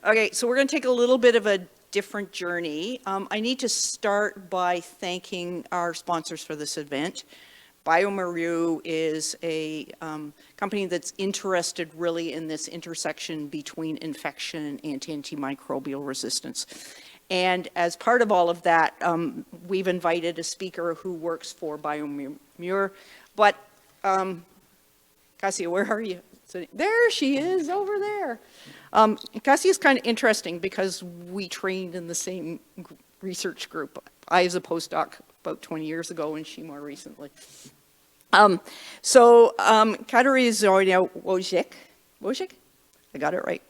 Okay, so we're going to take a little bit of a different journey. I need to start by thanking our sponsors for this event. BioMaru is a company that's interested really in this intersection between infection and antimicrobial resistance. And as part of all of that, we've invited a speaker who works for BioMaru. But, Cassia, where are you? So, there she is, over there. Cassie is kind of interesting because we trained in the same research group. I was a postdoc about 20 years ago and she more recently. Katarzyna Wojcik, I got it right,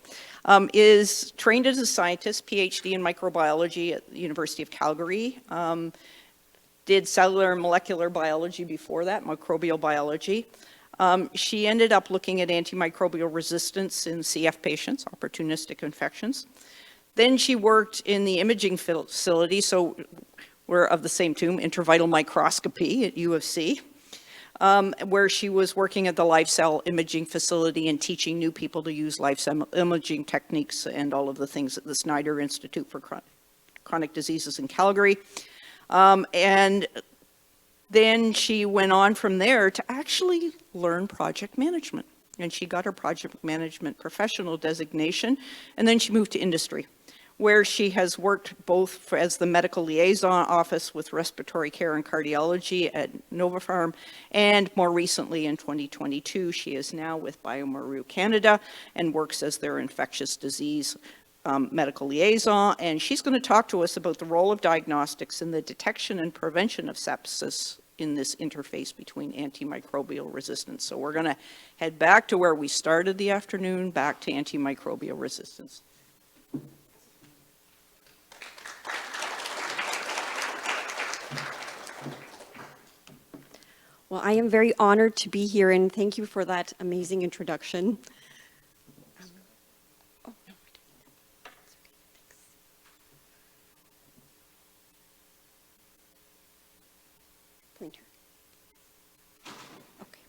is trained as a scientist, PhD in microbiology at the University of Calgary. Did cellular and molecular biology before that, microbial biology. She ended up looking at antimicrobial resistance in CF patients, opportunistic infections. Then she worked in the imaging facility, so we're of the same tomb, intravital microscopy at U of C, where she was working at the live cell imaging facility and teaching new people to use live cell imaging techniques and all of the things at the Snyder Institute for Chronic Diseases in Calgary. And then she went on from there to actually learn project management. And she got her project management professional designation, and then she moved to industry, where she has worked both as the medical liaison office with respiratory care and cardiology at Novapharm, and more recently in 2022, she is now with BioMaru Canada and works as their infectious disease medical liaison, and she's going to talk to us about the role of diagnostics in the detection and prevention of sepsis in this interface between antimicrobial resistance. So we're going to head back to where we started the afternoon, back to antimicrobial resistance. Well, I am very honored to be here, and thank you for that amazing introduction. Pointer. Okay.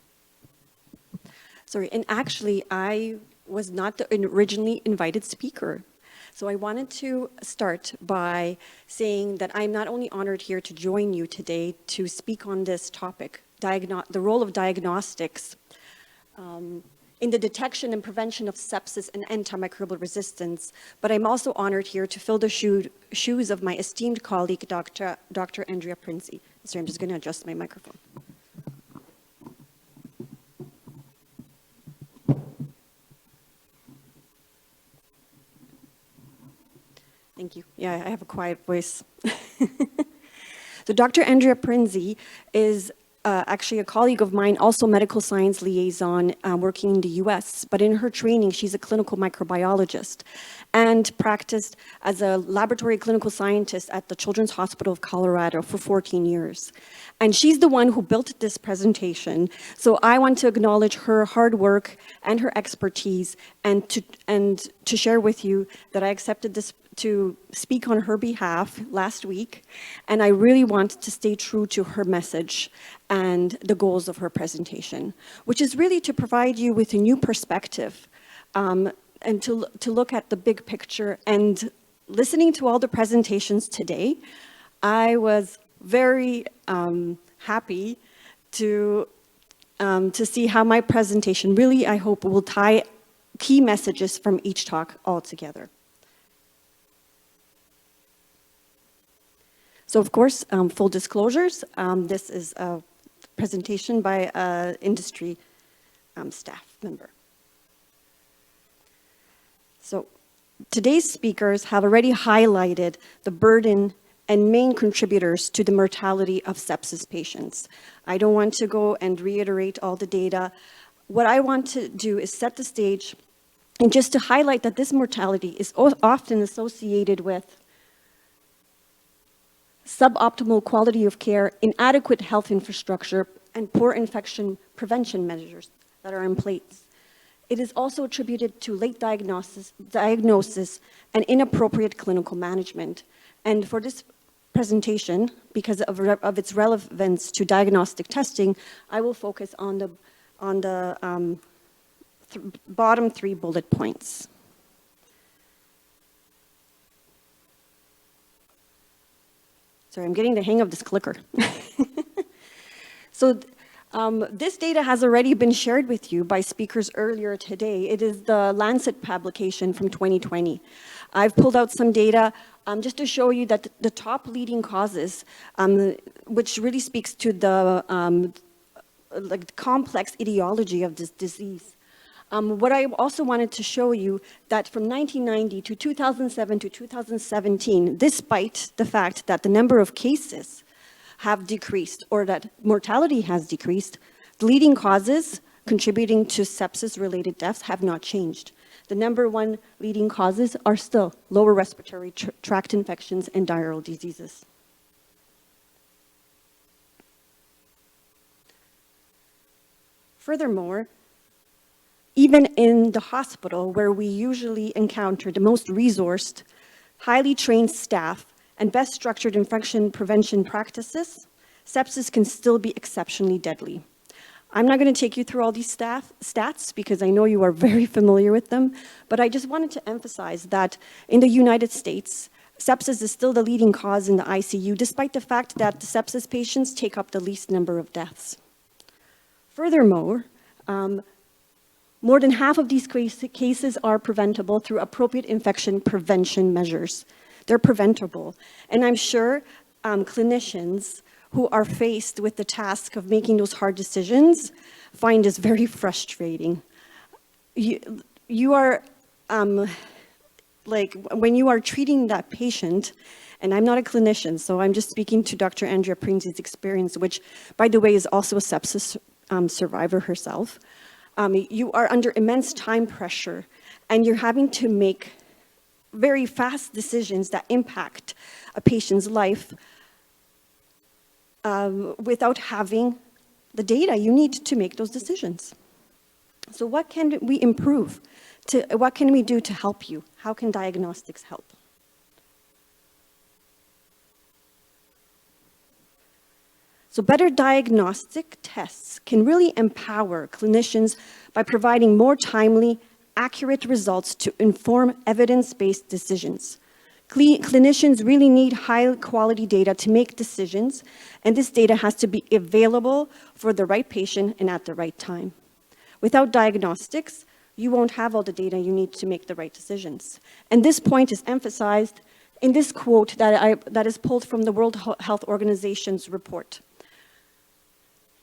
Sorry, and actually, I was not the originally invited speaker. So I wanted to start by saying that I'm not only honored here to join you today to speak on this topic, the role of diagnostics in the detection and prevention of sepsis and antimicrobial resistance, but I'm also honored here to fill the shoes of my esteemed colleague, Dr. Andrea Prinzi. Sorry, I'm just going to adjust my microphone. Thank you. Yeah, I have a quiet voice. So Dr. Andrea Prinzi is actually a colleague of mine, also medical science liaison working in the US, but in her training, she's a clinical microbiologist and practiced as a laboratory clinical scientist at the Children's Hospital of Colorado for 14 years. And she's the one who built this presentation. So I want to acknowledge her hard work and her expertise and to share with you that I accepted this to speak on her behalf last week, and I really want to stay true to her message and the goals of her presentation, which is really to provide you with a new perspective and to look at the big picture. And listening to all the presentations today, I was very happy to see how my presentation really, I hope, will tie key messages from each talk all together. So of course, full disclosures, this is a presentation by an industry staff member. So today's speakers have already highlighted the burden and main contributors to the mortality of sepsis patients. I don't want to go and reiterate all the data. What I want to do is set the stage and just to highlight that this mortality is often associated with suboptimal quality of care, inadequate health infrastructure, and poor infection prevention measures that are in place. It is also attributed to late diagnosis and inappropriate clinical management. And for this presentation, because of its relevance to diagnostic testing, I will focus on the bottom 3 bullet points. Sorry, I'm getting the hang of this clicker. So this data has already been shared with you by speakers earlier today. It is the Lancet publication from 2020. I've pulled out some data just to show you that the top leading causes, which really speaks to the like complex etiology of this disease. What I also wanted to show you that from 1990 to 2007 to 2017, despite the fact that the number of cases have decreased or that mortality has decreased, the leading causes contributing to sepsis-related deaths have not changed. The number one leading causes are still lower respiratory tract infections and diarrheal diseases. Furthermore, even in the hospital where we usually encounter the most resourced, highly trained staff and best structured infection prevention practices, sepsis can still be exceptionally deadly. I'm not going to take you through all these stats because I know you are very familiar with them, but I just wanted to emphasize that in the United States, sepsis is still the leading cause in the ICU, despite the fact that the sepsis patients take up the least number of deaths. Furthermore, more than half of these cases are preventable through appropriate infection prevention measures. They're preventable. And I'm sure clinicians who are faced with the task of making those hard decisions find this very frustrating. You are, like, when you are treating that patient, and I'm not a clinician, so I'm just speaking to Dr. Andrea Prinzi's experience, which, by the way, is also a sepsis survivor herself. You are under immense time pressure, and you're having to make very fast decisions that impact a patient's life without having the data you need to make those decisions. So what can we improve? What can we do to help you? How can diagnostics help? So better diagnostic tests can really empower clinicians by providing more timely, accurate results to inform evidence-based decisions. Clinicians really need high-quality data to make decisions, and this data has to be available for the right patient and at the right time. Without diagnostics, you won't have all the data you need to make the right decisions. And this point is emphasized in this quote that is pulled from the World Health Organization's report.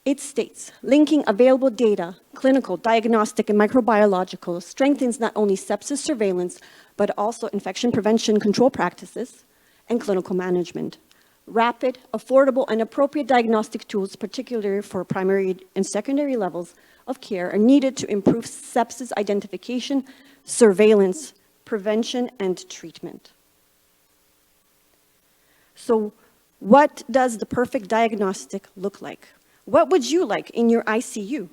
It states, linking available data, clinical, diagnostic, and microbiological strengthens not only sepsis surveillance, but also infection prevention control practices and clinical management. Rapid, affordable, and appropriate diagnostic tools, particularly for primary and secondary levels of care, are needed to improve sepsis identification, surveillance, prevention, and treatment. So what does the perfect diagnostic look like? What would you like in your ICU?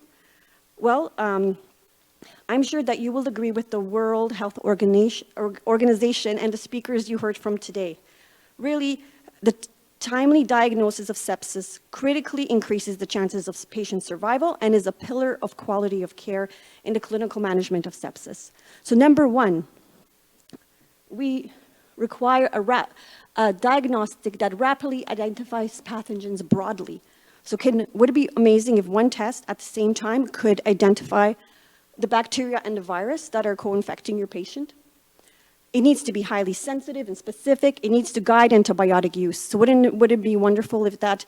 Well, I'm sure that you will agree with the World Health Organization and the speakers you heard from today. Really, the timely diagnosis of sepsis critically increases the chances of patient survival and is a pillar of quality of care in the clinical management of sepsis. So number one, we require a diagnostic that rapidly identifies pathogens broadly. So would it be amazing if one test at the same time could identify the bacteria and the virus that are co-infecting your patient? It needs to be highly sensitive and specific. It needs to guide antibiotic use. So would it be wonderful if that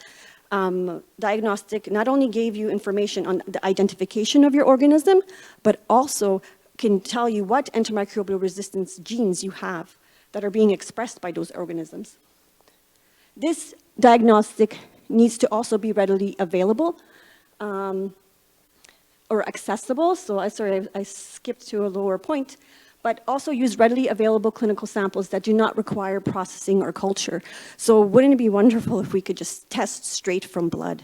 diagnostic not only gave you information on the identification of your organism, but also can tell you what antimicrobial resistance genes you have that are being expressed by those organisms. This diagnostic needs to also be readily available or accessible. So I skipped to a lower point, but also use readily available clinical samples that do not require processing or culture. So wouldn't it be wonderful if we could just test straight from blood?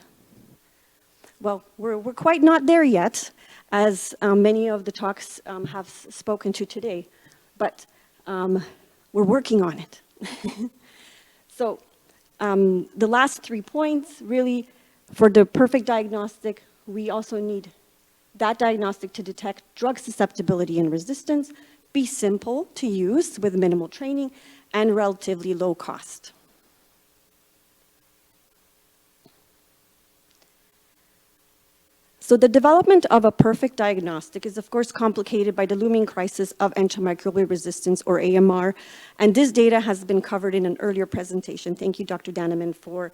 Well, we're quite not there yet, as many of the talks have spoken to today, but we're working on it. So the last 3 points, really, for the perfect diagnostic, we also need that diagnostic to detect drug susceptibility and resistance, be simple to use with minimal training, and relatively low cost. So the development of a perfect diagnostic is, of course, complicated by the looming crisis of antimicrobial resistance, or AMR, and this data has been covered in an earlier presentation. Thank you, Dr. Daneman, for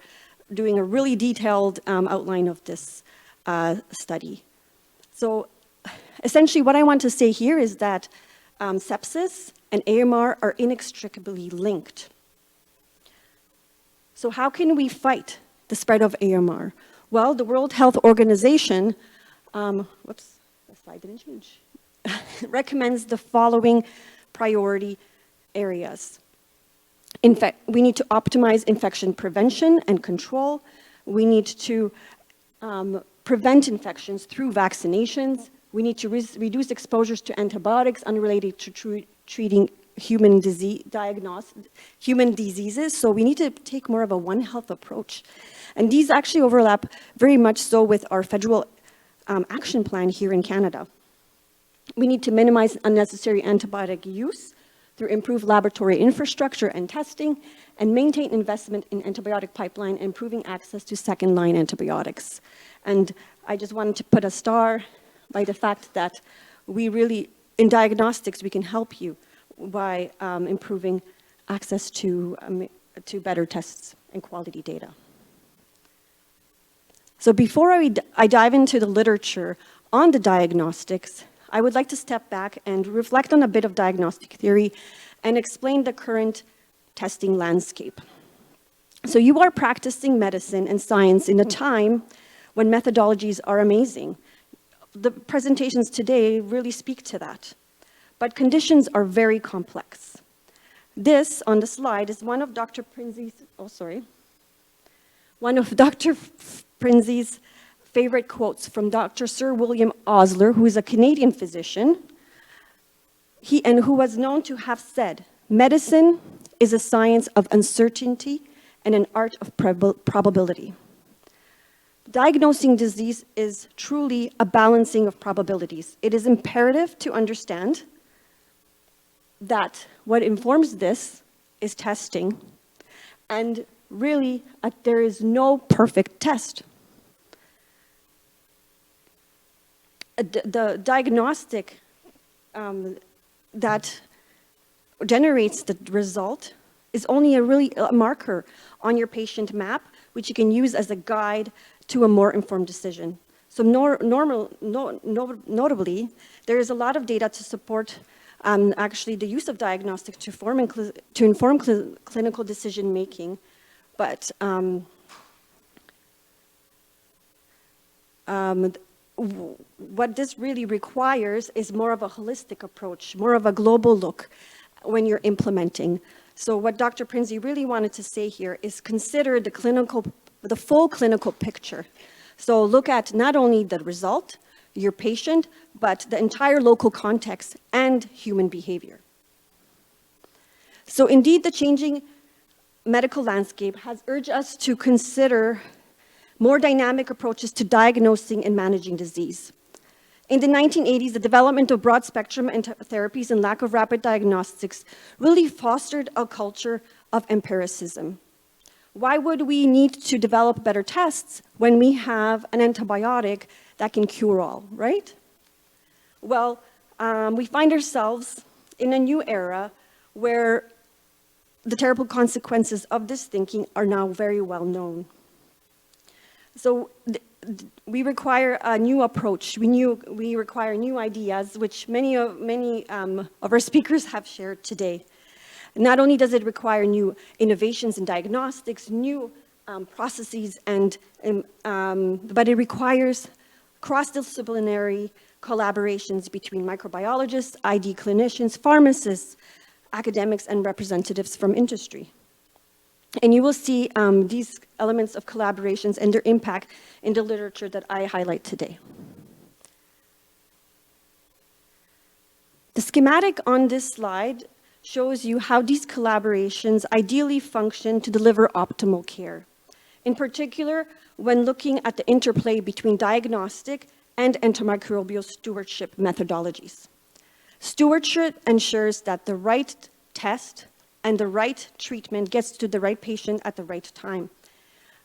doing a really detailed outline of this study. So essentially, what I want to say here is that sepsis and AMR are inextricably linked. So how can we fight the spread of AMR? Well, the World Health Organization, whoops, the slide didn't change, recommends the following priority areas. In fact, we need to optimize infection prevention and control. We need to prevent infections through vaccinations. We need to reduce exposures to antibiotics unrelated to treating human diseases. So we need to take more of a One Health approach. And these actually overlap very much so with our federal action plan here in Canada. We need to minimize unnecessary antibiotic use through improved laboratory infrastructure and testing, and maintain investment in antibiotic pipeline, improving access to second-line antibiotics. And I just wanted to put a star by the fact that we really, in diagnostics, we can help you by improving access to better tests and quality data. So before I dive into the literature on the diagnostics, I would like to step back and reflect on a bit of diagnostic theory and explain the current testing landscape. So you are practicing medicine and science in a time when methodologies are amazing. The presentations today really speak to that. But conditions are very complex. This, on the slide, is one of Dr. Prinzi's, favorite quotes from Dr. Sir William Osler, who is a Canadian physician, who was known to have said, "Medicine is a science of uncertainty and an art of probability." Diagnosing disease is truly a balancing of probabilities. It is imperative to understand that what informs this is testing, and really, there is no perfect test. The diagnostic that generates the result is only a marker on your patient map, which you can use as a guide to a more informed decision. So notably, there is a lot of data to support actually the use of diagnostics to inform clinical decision making, but what this really requires is more of a holistic approach, more of a global look when you're implementing. So what Dr. Prinzi really wanted to say here is consider the full clinical picture. So look at not only the result, your patient, but the entire local context and human behavior. So indeed, the changing medical landscape has urged us to consider more dynamic approaches to diagnosing and managing disease. In the 1980s, the development of broad-spectrum therapies and lack of rapid diagnostics really fostered a culture of empiricism. Why would we need to develop better tests when we have an antibiotic that can cure all, right? Well, we find ourselves in a new era where the terrible consequences of this thinking are now very well known. So we require a new approach. We require new ideas, which many of our speakers have shared today. Not only does it require new innovations in diagnostics, new processes, but it requires cross-disciplinary collaborations between microbiologists, ID clinicians, pharmacists, academics, and representatives from industry. And you will see these elements of collaborations and their impact in the literature that I highlight today. The schematic on this slide shows you how these collaborations ideally function to deliver optimal care. In particular, when looking at the interplay between diagnostic and antimicrobial stewardship methodologies. Stewardship ensures that the right test and the right treatment gets to the right patient at the right time.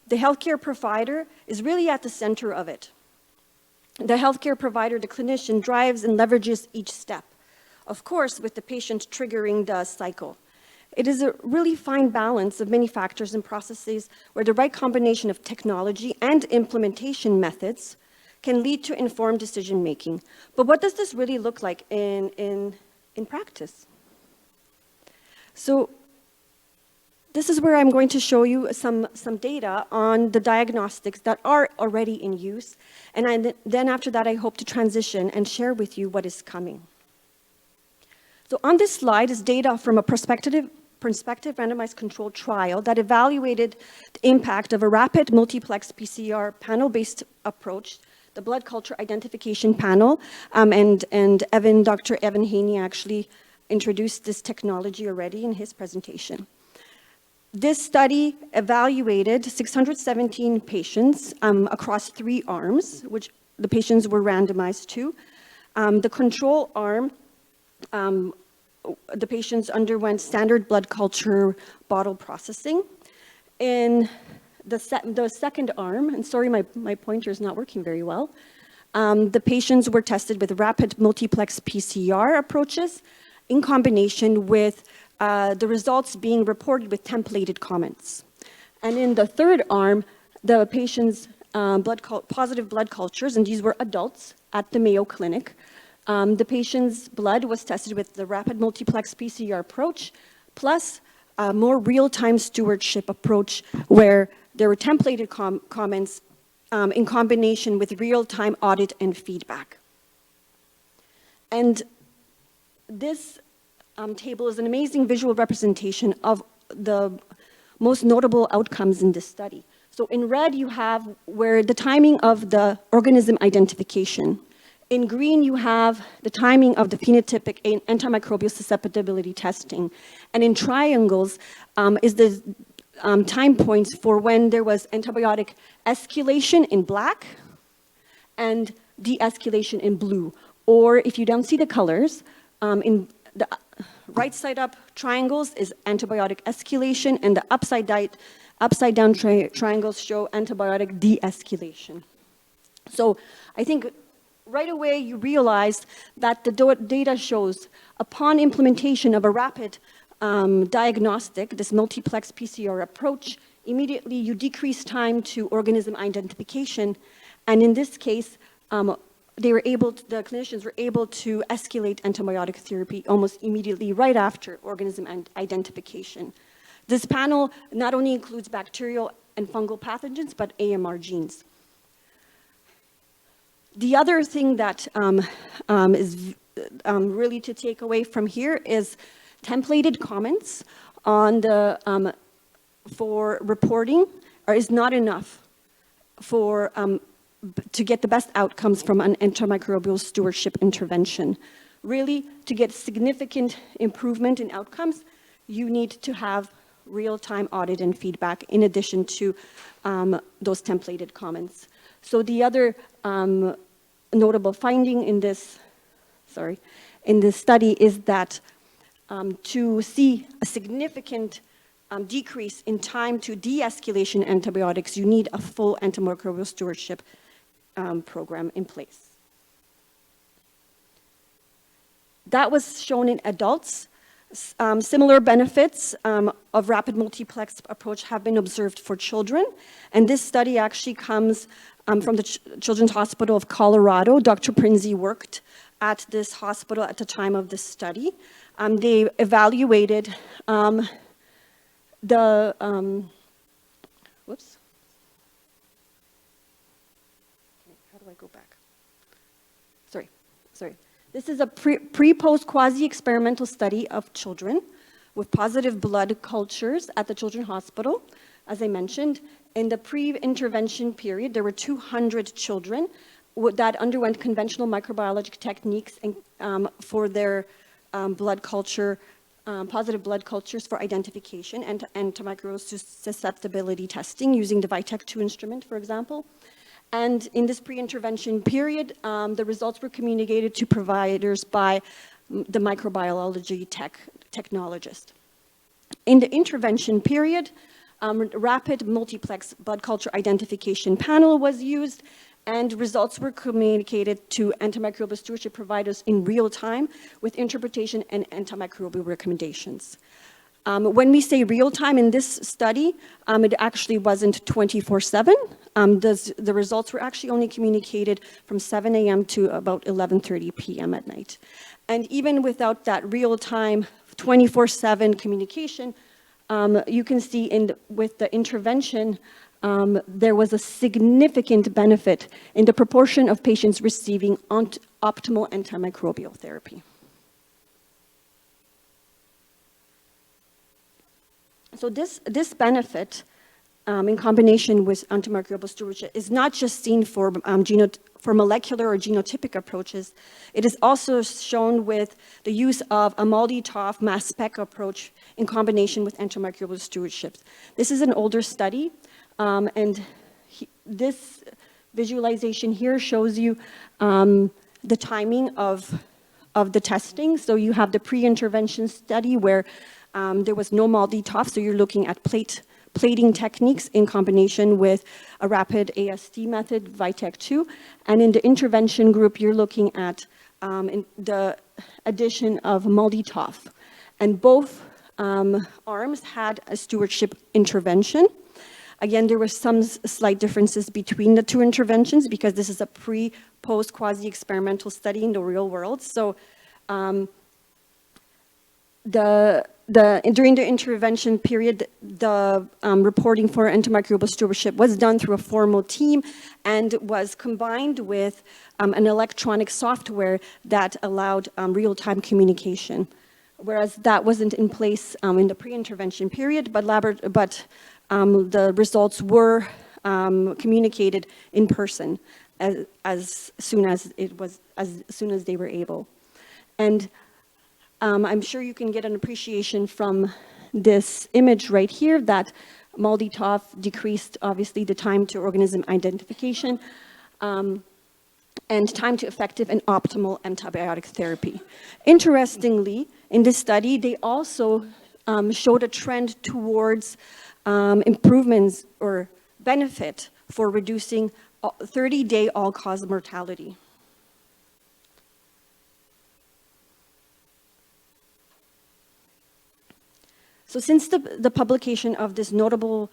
The healthcare provider is really at the center of it. the healthcare provider, the clinician, drives and leverages each step, of course, with the patient triggering the cycle. It is a really fine balance of many factors and processes where the right combination of technology and implementation methods can lead to informed decision-making. But what does this really look like in practice? So this is where I'm going to show you some data on the diagnostics that are already in use. And then after that, I hope to transition and share with you what is coming. So on this slide is data from a prospective randomized controlled trial that evaluated the impact of a rapid multiplex PCR panel-based approach, the blood culture identification panel, and Dr. Evan Haney actually introduced this technology already in his presentation. This study evaluated 617 patients across 3 arms, which the patients were randomized to. The control arm, the patients underwent standard blood culture bottle processing. In the second arm, and sorry, my pointer is not working very well, the patients were tested with rapid multiplex PCR approaches in combination with the results being reported with templated comments. And in the third arm, the patients' positive blood cultures, and these were adults at the Mayo Clinic. The patient's blood was tested with the rapid multiplex PCR approach, plus a more real-time stewardship approach where there were templated comments in combination with real-time audit and feedback. And this table is an amazing visual representation of the most notable outcomes in this study. So in red, you have where the timing of the organism identification. In green, you have the timing of the phenotypic antimicrobial susceptibility testing. And in triangles is the time points for when there was antibiotic escalation in black and de-escalation in blue. Or if you don't see the colors, in the right side up triangles is antibiotic escalation, and the upside down triangles show antibiotic de-escalation. So I think right away you realize that the data shows upon implementation of a rapid diagnostic, this multiplex PCR approach, immediately you decrease time to organism identification, and in this case, the clinicians were able to escalate antibiotic therapy almost immediately right after organism identification. This panel not only includes bacterial and fungal pathogens, but AMR genes. The other thing that is really to take away from here is templated comments on the for reporting is not enough for to get the best outcomes from an antimicrobial stewardship intervention. Really, to get significant improvement in outcomes, you need to have real-time audit and feedback in addition to those templated comments. So the other notable finding in this study is that to see a significant decrease in time to de-escalation antibiotics, you need a full antimicrobial stewardship program in place. That was shown in adults. Similar benefits of rapid multiplex approach have been observed for children, and this study actually comes from the Children's Hospital of Colorado. Dr. Prinzi worked at this hospital at the time of this study. They evaluated whoops. How do I go back? Sorry. This is a pre-post quasi-experimental study of children with positive blood cultures at the Children's Hospital. As I mentioned, in the pre-intervention period, there were 200 children that underwent conventional microbiologic techniques for their blood culture, positive blood cultures for identification and antimicrobial susceptibility testing using the VITEC2 instrument, for example. And in this pre-intervention period, the results were communicated to providers by the microbiology technologist. In the intervention period, rapid multiplex blood culture identification panel was used, and results were communicated to antimicrobial stewardship providers in real time with interpretation and antimicrobial recommendations. When we say real time in this study, it actually wasn't 24/7. The results were actually only communicated from 7 a.m. to about 11:30 p.m. at night. And even without that real time 24/7 communication, you can see with the intervention, there was a significant benefit in the proportion of patients receiving optimal antimicrobial therapy. So this benefit, in combination with antimicrobial stewardship, is not just seen for molecular or genotypic approaches. It is also shown with the use of a MALDI-TOF mass spec approach in combination with antimicrobial stewardship. This is an older study, and this visualization here shows you the timing of the testing. So you have the pre-intervention study where there was no MALDI-TOF, so you're looking at plating techniques in combination with a rapid AST method, VITEC2. And in the intervention group, you're looking at the addition of MALDI-TOF. And both arms had a stewardship intervention. Again, there were some slight differences between the two interventions because this is a pre-post quasi-experimental study in the real world. So during the intervention period, the reporting for antimicrobial stewardship was done through a formal team and was combined with an electronic software that allowed real-time communication, whereas that wasn't in place in the pre-intervention period, but the results were communicated in person as soon as they were able. And I'm sure you can get an appreciation from this image right here that MALDI-TOF decreased, obviously, the time to organism identification and time to effective and optimal antibiotic therapy. Interestingly, in this study, they also showed a trend towards improvements or benefit for reducing 30-day all-cause mortality. So since the publication of this notable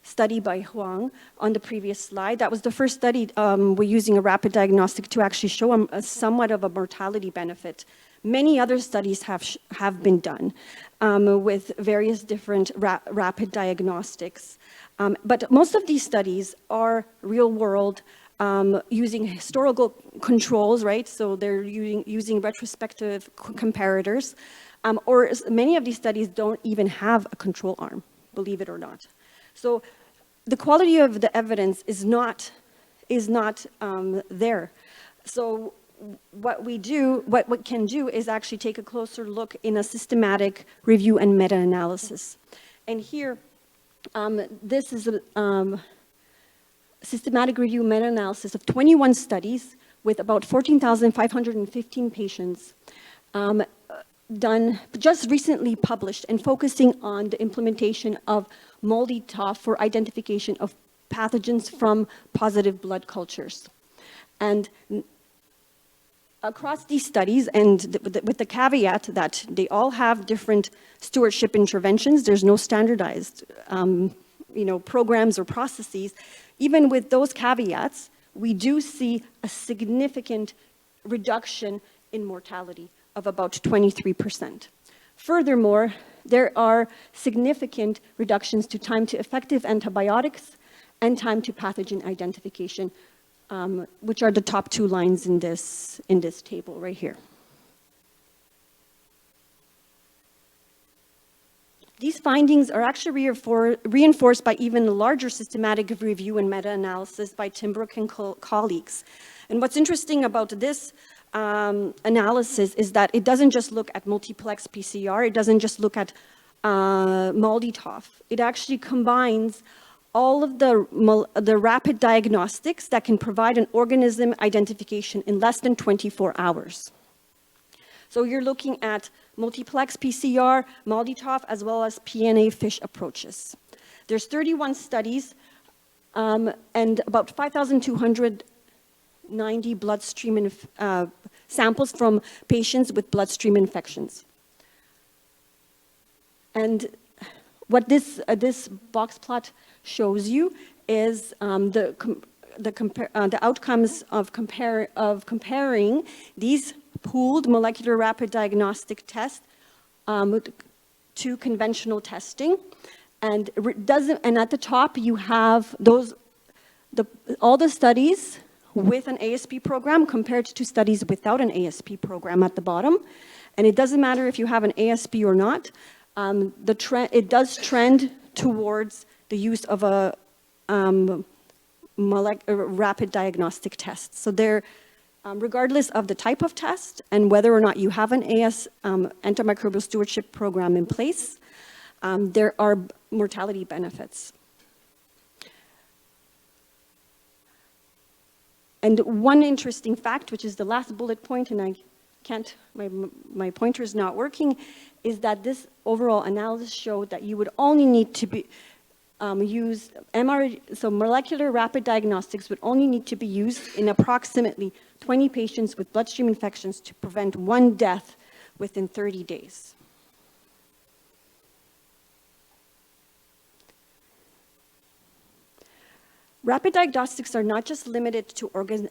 study by Huang on the previous slide, that was the first study we're using a rapid diagnostic to actually show somewhat of a mortality benefit. Many other studies have been done with various different rapid diagnostics. But most of these studies are real world, using historical controls, right? So they're using retrospective comparators. Or many of these studies don't even have a control arm, believe it or not. So the quality of the evidence is not there. So what we can do is actually take a closer look in a systematic review and meta-analysis. And here, this is a systematic review meta-analysis of 21 studies with about 14,515 patients. Done, just recently published and focusing on the implementation of MALDI-TOF for identification of pathogens from positive blood cultures. And across these studies, and with the caveat that they all have different stewardship interventions, there's no standardized programs or processes. Even with those caveats, we do see a significant reduction in mortality of about 23%. Furthermore, there are significant reductions to time to effective antibiotics and time to pathogen identification, which are the top two lines in this table right here. These findings are actually reinforced by even a larger systematic review and meta-analysis by Timbrook and colleagues. And what's interesting about this analysis is that it doesn't just look at multiplex PCR, it doesn't just look at MALDI-TOF. It actually combines all of the rapid diagnostics that can provide an organism identification in less than 24 hours. So you're looking at multiplex PCR, MALDI-TOF, as well as PNA FISH approaches. There's 31 studies and about 5,290 bloodstream samples from patients with bloodstream infections. And what this box plot shows you is the outcomes of comparing these pooled molecular rapid diagnostic tests to conventional testing. And at the top you have all the studies with an ASP program compared to studies without an ASP program at the bottom. And it doesn't matter if you have an ASP or not. It does trend towards the use of a rapid diagnostic test. So regardless of the type of test and whether or not you have an antimicrobial stewardship program in place, there are mortality benefits. And one interesting fact, which is the last bullet point, and my pointer is not working, is that this overall analysis showed that you would only need to use MR, so molecular rapid diagnostics would only need to be used in approximately 20 patients with bloodstream infections to prevent 1 death within 30 days. Rapid diagnostics are not just limited to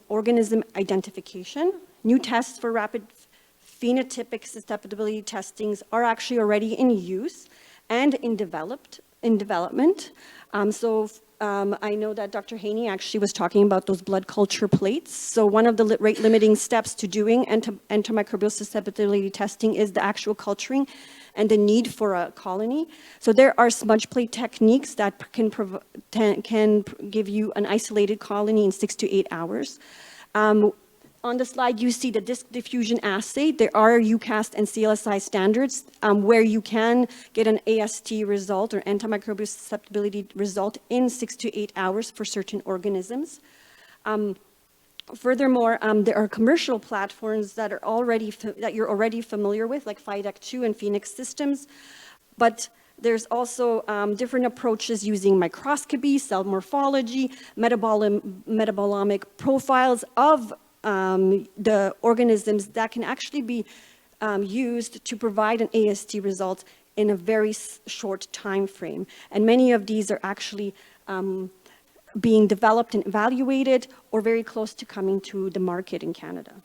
organism identification. New tests for rapid phenotypic susceptibility testings are actually already in use and in development. I know that Dr. Haney actually was talking about those blood culture plates. So one of the rate limiting steps to doing antimicrobial susceptibility testing is the actual culturing and the need for a colony. So there are smudge plate techniques that can give you an isolated colony in 6 to 8 hours. On the slide, you see the disk diffusion assay. There are UCAST and CLSI standards where you can get an AST result or antimicrobial susceptibility result in 6 to 8 hours for certain organisms. Furthermore, there are commercial platforms that you're already familiar with, like FIDEC2 and Phoenix Systems, but there's also different approaches using microscopy, cell morphology, metabolomic profiles of the organisms that can actually be used to provide an AST result in a very short time frame. And many of these are actually being developed and evaluated or very close to coming to the market in Canada.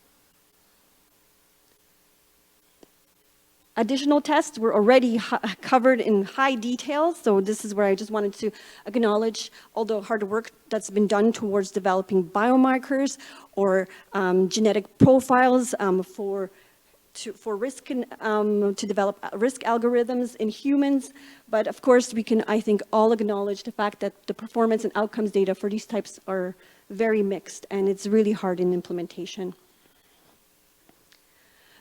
Additional tests were already covered in high detail, so this is where I just wanted to acknowledge all the hard work that's been done towards developing biomarkers or genetic profiles for risk to develop risk algorithms in humans. But of course, we can, I think, all acknowledge the fact that the performance and outcomes data for these types are very mixed, and it's really hard in implementation.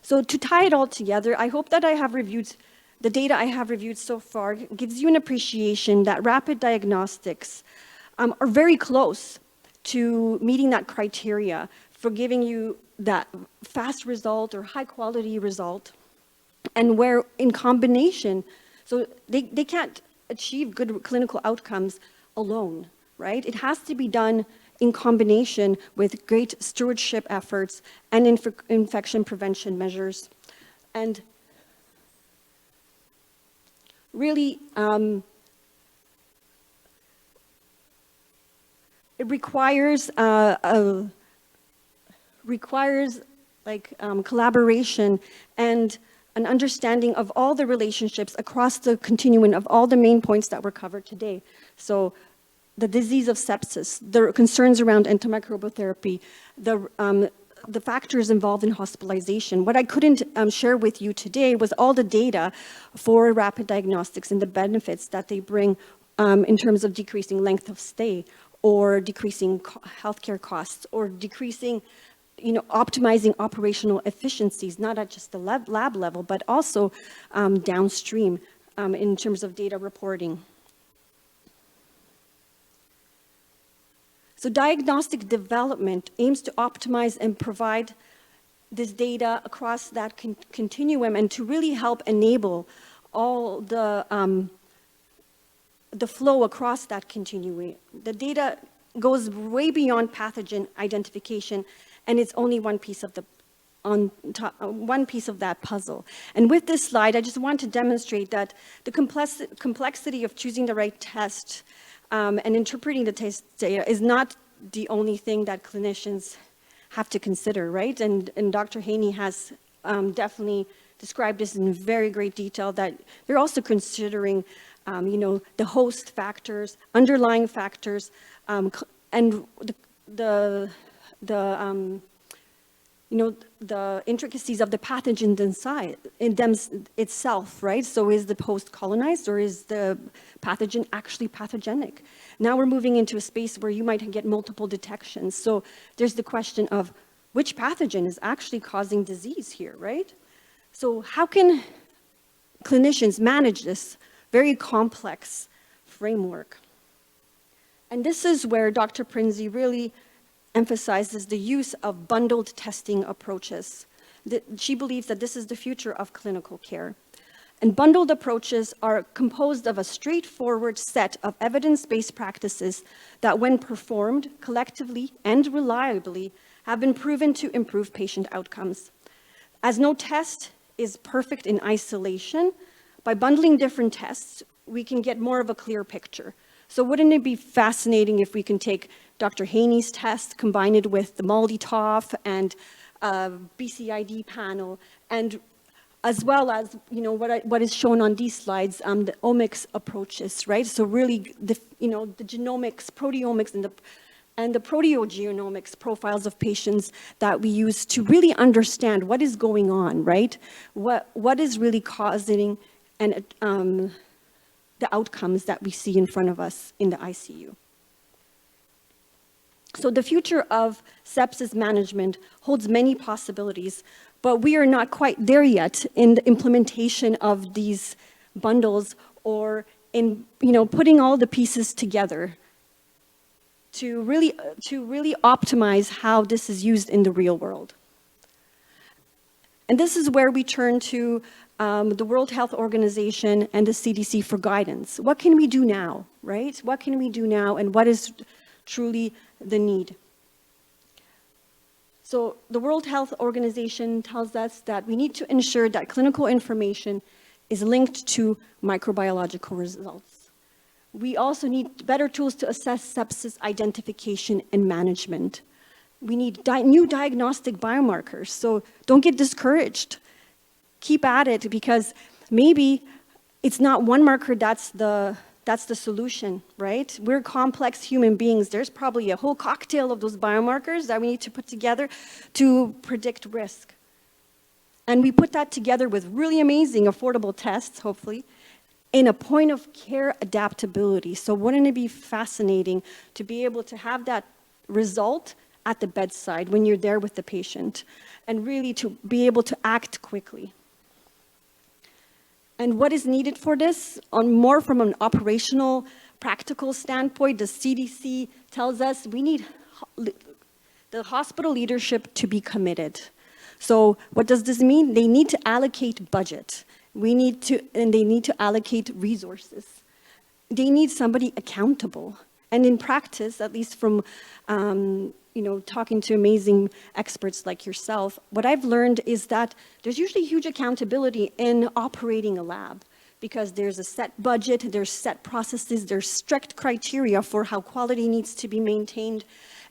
So to tie it all together, I hope that the data I have reviewed so far gives you an appreciation that rapid diagnostics are very close to meeting that criteria for giving you that fast result or high quality result, and where in combination, so they can't achieve good clinical outcomes alone, right? It has to be done in combination with great stewardship efforts and infection prevention measures. And really, it requires collaboration and an understanding of all the relationships across the continuum of all the main points that were covered today. So the disease of sepsis, the concerns around antimicrobial therapy, the factors involved in hospitalization. What I couldn't share with you today was all the data for rapid diagnostics and the benefits that they bring in terms of decreasing length of stay, or decreasing healthcare costs, or decreasing, optimizing operational efficiencies, not at just the lab level, but also downstream in terms of data reporting. So diagnostic development aims to optimize and provide this data across that continuum, and to really help enable all the the flow across that continuum. The data goes way beyond pathogen identification, and it's only one piece of one piece of that puzzle. And with this slide, I just want to demonstrate that the complexity of choosing the right test and interpreting the test data is not the only thing that clinicians have to consider, right? And Dr. Haney has definitely described this in very great detail, that they're also considering, the host factors, underlying factors, and the intricacies of the pathogen inside, in them itself, right? So is the host colonized, or is the pathogen actually pathogenic? Now we're moving into a space where you might get multiple detections. So there's the question of which pathogen is actually causing disease here, right? So how can clinicians manage this very complex framework? And this is where Dr. Prinzi really emphasizes the use of bundled testing approaches. She believes that this is the future of clinical care. And bundled approaches are composed of a straightforward set of evidence-based practices that, when performed collectively and reliably, have been proven to improve patient outcomes. As no test is perfect in isolation, by bundling different tests, we can get more of a clear picture. So wouldn't it be fascinating if we can take Dr. Haney's test, combine it with the MALDI-TOF and BCID panel, and as well as what is shown on these slides, the omics approaches, right? So really, the genomics, proteomics, and the proteogenomics profiles of patients that we use to really understand what is going on, right? What is really causing and the outcomes that we see in front of us in the ICU. So the future of sepsis management holds many possibilities, but we are not quite there yet in the implementation of these bundles, or in putting all the pieces together to really optimize how this is used in the real world. And this is where we turn to the World Health Organization and the CDC for guidance. What can we do now, right? What can we do now, and what is truly the need? So the World Health Organization tells us that we need to ensure that clinical information is linked to microbiological results. We also need better tools to assess sepsis identification and management. We need new diagnostic biomarkers, so don't get discouraged. Keep at it, because maybe it's not one marker that's the solution, right? We're complex human beings. There's probably a whole cocktail of those biomarkers that we need to put together to predict risk. And we put that together with really amazing, affordable tests, hopefully, in a point of care adaptability. So wouldn't it be fascinating to be able to have that result at the bedside when you're there with the patient, and really to be able to act quickly? And what is needed for this, more from an operational, practical standpoint, the CDC tells us we need the hospital leadership to be committed. So what does this mean? They need to allocate budget. They need to allocate resources. They need somebody accountable. And in practice, at least from talking to amazing experts like yourself, what I've learned is that there's usually huge accountability in operating a lab, because there's a set budget, there's set processes, there's strict criteria for how quality needs to be maintained,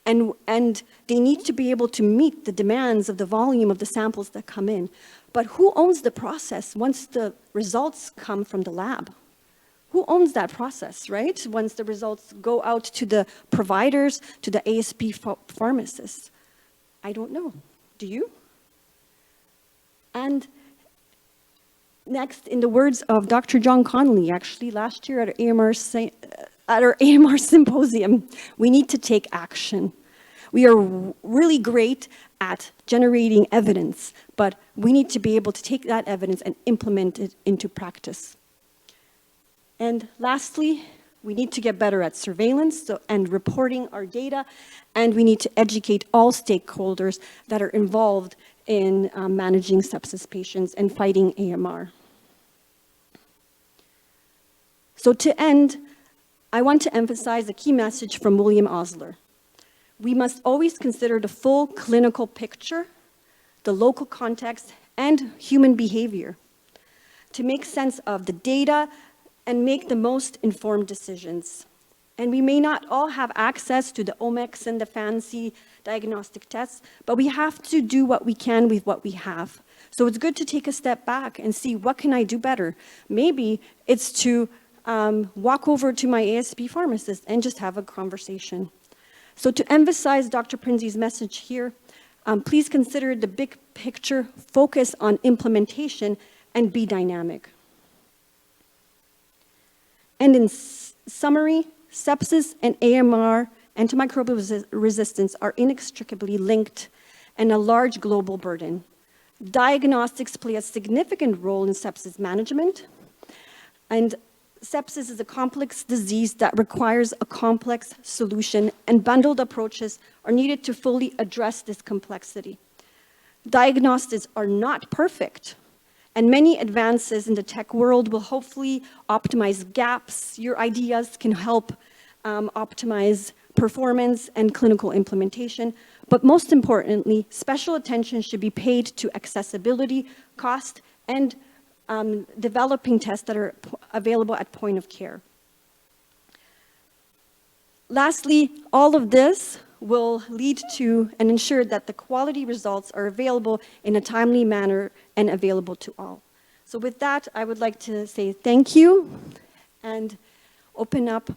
and they need to be able to meet the demands of the volume of the samples that come in. But who owns the process once the results come from the lab? Who owns that process, right? Once the results go out to the providers, to the ASP pharmacists. I don't know. Do you? And next, in the words of Dr. John Connolly, actually last year at our AMR symposium, we need to take action. We are really great at generating evidence, but we need to be able to take that evidence and implement it into practice. And lastly, we need to get better at surveillance and reporting our data, and we need to educate all stakeholders that are involved in managing sepsis patients and fighting AMR. So to end, I want to emphasize a key message from William Osler. We must always consider the full clinical picture, the local context, and human behavior to make sense of the data and make the most informed decisions. And we may not all have access to the omics and the fancy diagnostic tests, but we have to do what we can with what we have. So it's good to take a step back and see, what can I do better? Maybe it's to walk over to my ASP pharmacist and just have a conversation. So to emphasize Dr. Prinzi's message here, please consider the big picture, focus on implementation, and be dynamic. And in summary, sepsis and AMR, antimicrobial resistance, are inextricably linked and a large global burden. Diagnostics play a significant role in sepsis management, and sepsis is a complex disease that requires a complex solution, and bundled approaches are needed to fully address this complexity. Diagnostics are not perfect, and many advances in the tech world will hopefully optimize gaps. Your ideas can help optimize performance and clinical implementation, but most importantly, special attention should be paid to accessibility, cost, and developing tests that are available at point of care. Lastly, all of this will lead to and ensure that the quality results are available in a timely manner and available to all. So with that, I would like to say thank you and open up.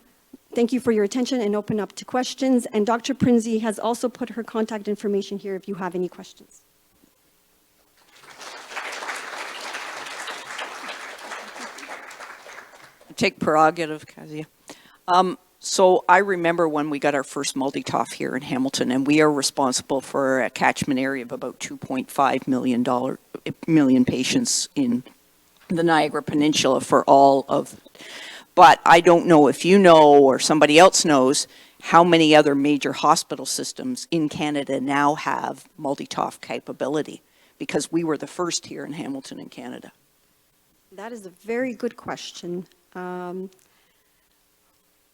Thank you for your attention and open up to questions. And Dr. Prinzi has also put her contact information here if you have any questions. Take prerogative, Kazia. So I remember when we got our first multi-TOF here in Hamilton, and we are responsible for a catchment area of about 2.5 million patients in the Niagara Peninsula for all of. But I don't know if you know or somebody else knows how many other major hospital systems in Canada now have multi-TOF capability, because we were the first here in Hamilton in Canada. That is a very good question.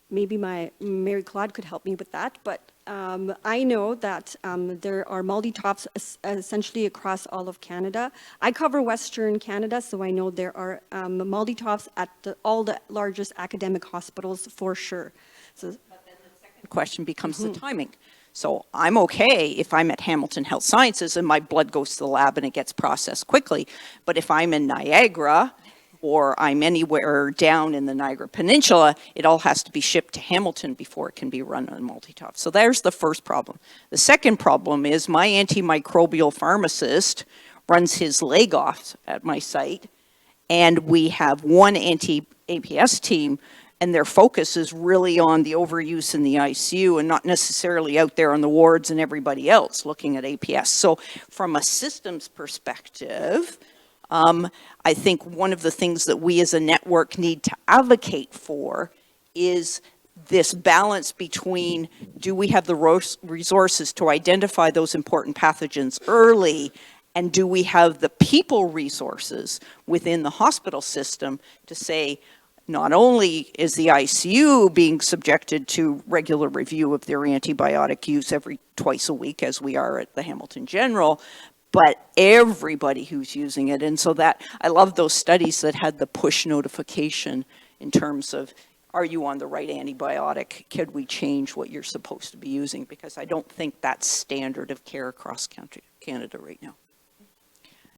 Maybe Mary Claude could help me with that, but I know that there are multi-TOFs essentially across all of Canada. I cover Western Canada, so I know there are multi-TOFs at all the largest academic hospitals for sure. So, but then the second question becomes the timing. So I'm okay if I'm at Hamilton Health Sciences and my blood goes to the lab and it gets processed quickly, but if I'm in Niagara, or I'm anywhere down in the Niagara Peninsula, it all has to be shipped to Hamilton before it can be run on multi-TOF. So there's the first problem. The second problem is my antimicrobial pharmacist runs his leg off at my site, and we have one anti-APS team, and their focus is really on the overuse in the ICU and not necessarily out there on the wards and everybody else looking at APS. So from a systems perspective, I think one of the things that we as a network need to advocate for is this balance between, do we have the resources to identify those important pathogens early, and do we have the people resources within the hospital system to say, not only is the ICU being subjected to regular review of their antibiotic use twice a week, as we are at the Hamilton General, but everybody who's using it. And so that, I love those studies that had the push notification in terms of, are you on the right antibiotic? Could we change what you're supposed to be using? Because I don't think that's standard of care across Canada right now.